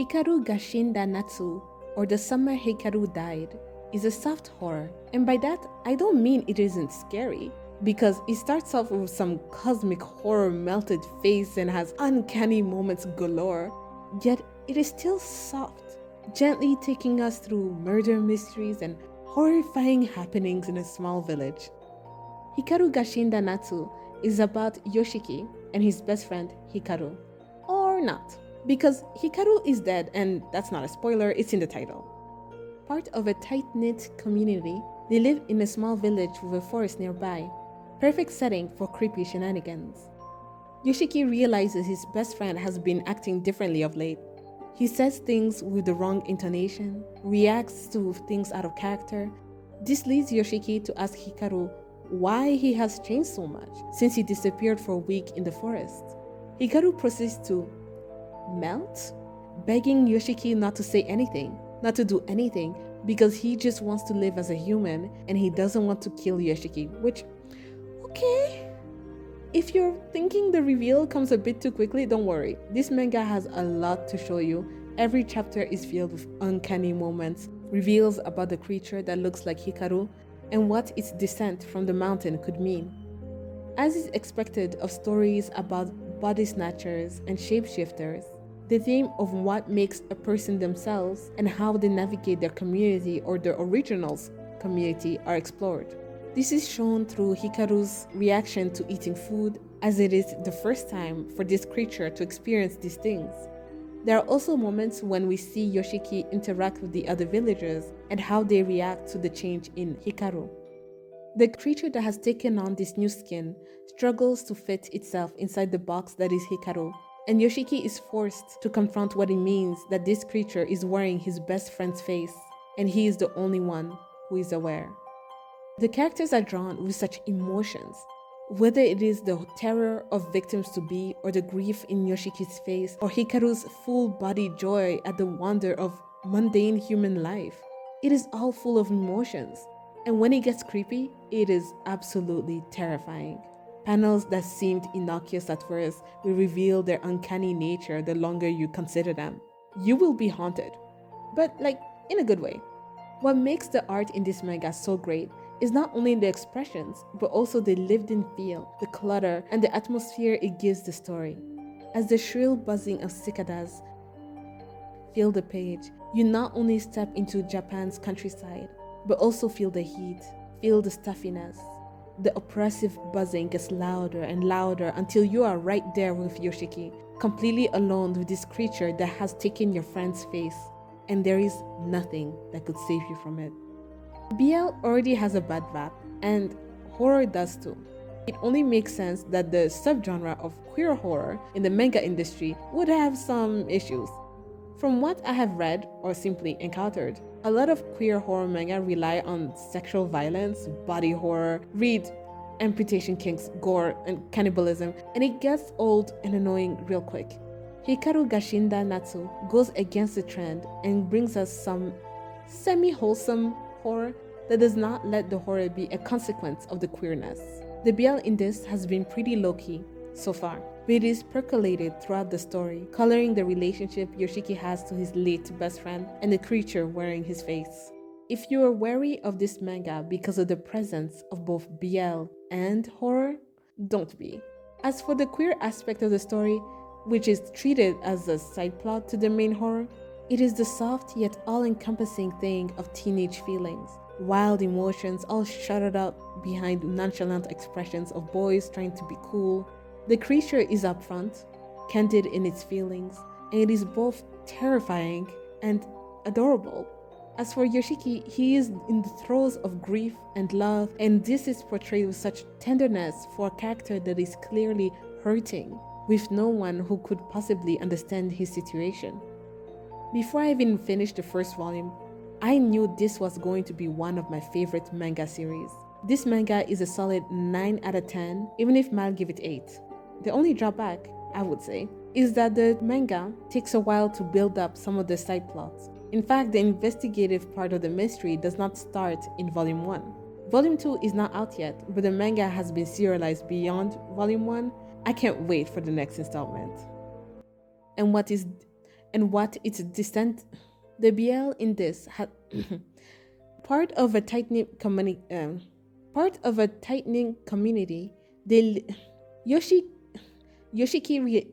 Hikaru ga Shinda Natsu, or The Summer Hikaru Died, is a soft horror, and by that I don't mean it isn't scary, because it starts off with some cosmic horror melted face and has uncanny moments galore, yet it is still soft, gently taking us through murder mysteries and horrifying happenings in a small village. Hikaru ga Shinda Natsu is about Yoshiki and his best friend Hikaru. Or not, because Hikaru is dead, and that's not a spoiler, it's in the title. Part of a tight-knit community, they live in a small village with a forest nearby. Perfect setting for creepy shenanigans. Yoshiki realizes his best friend has been acting differently of late. He says things with the wrong intonation, reacts to things out of character. This leads Yoshiki to ask Hikaru why he has changed so much since he disappeared for a week in the forest. Hikaru proceeds to melt, begging Yoshiki not to say anything, not to do anything, because he just wants to live as a human and he doesn't want to kill Yoshiki, which, okay. If you're thinking the reveal comes a bit too quickly, don't worry. This manga has a lot to show you. Every chapter is filled with uncanny moments, reveals about the creature that looks like Hikaru, and what its descent from the mountain could mean. As is expected of stories about body snatchers and shapeshifters, the theme of what makes a person themselves and how they navigate their community or their original's community are explored. This is shown through Hikaru's reaction to eating food, as it is the first time for this creature to experience these things. There are also moments when we see Yoshiki interact with the other villagers and how they react to the change in Hikaru. The creature that has taken on this new skin struggles to fit itself inside the box that is Hikaru, and Yoshiki is forced to confront what it means that this creature is wearing his best friend's face, and he is the only one who is aware. The characters are drawn with such emotions, whether it is the terror of victims-to-be or the grief in Yoshiki's face or Hikaru's full-body joy at the wonder of mundane human life. It is all full of emotions, and when it gets creepy, it is absolutely terrifying. Panels that seemed innocuous at first will reveal their uncanny nature the longer you consider them. You will be haunted, but in a good way. What makes the art in this manga so great is not only the expressions, but also the lived-in feel, the clutter, and the atmosphere it gives the story. As the shrill buzzing of cicadas fill the page, you not only step into Japan's countryside, but also feel the heat, feel the stuffiness. The oppressive buzzing gets louder and louder until you are right there with Yoshiki, completely alone with this creature that has taken your friend's face, and there is nothing that could save you from it. BL already has a bad rap, and horror does too. It only makes sense that the subgenre of queer horror in the manga industry would have some issues. From what I have read or simply encountered, a lot of queer horror manga rely on sexual violence, body horror, read amputation kinks, gore, and cannibalism, and it gets old and annoying real quick. Hikaru ga Shinda Natsu goes against the trend and brings us some semi-wholesome horror that does not let the horror be a consequence of the queerness. The BL in this has been pretty low-key so far, but it is percolated throughout the story, coloring the relationship Yoshiki has to his late best friend and the creature wearing his face. If you are wary of this manga because of the presence of both BL and horror, don't be. As for the queer aspect of the story, which is treated as a side plot to the main horror, it is the soft yet all-encompassing thing of teenage feelings, wild emotions all shuttered out behind nonchalant expressions of boys trying to be cool. The creature is upfront, candid in its feelings, and it is both terrifying and adorable. As for Yoshiki, he is in the throes of grief and love, and this is portrayed with such tenderness for a character that is clearly hurting, with no one who could possibly understand his situation. Before I even finished the first volume, I knew this was going to be one of my favorite manga series. This manga is a solid 9 out of 10, even if Mal give it 8. The only drawback, I would say, is that the manga takes a while to build up some of the side plots. In fact, the investigative part of the mystery does not start in Volume 1. Volume 2 is not out yet, but the manga has been serialized beyond Volume 1. I can't wait for the next installment. And what is and what its distant. The BL in this had part of a tightening community. They Yoshi Yoshiki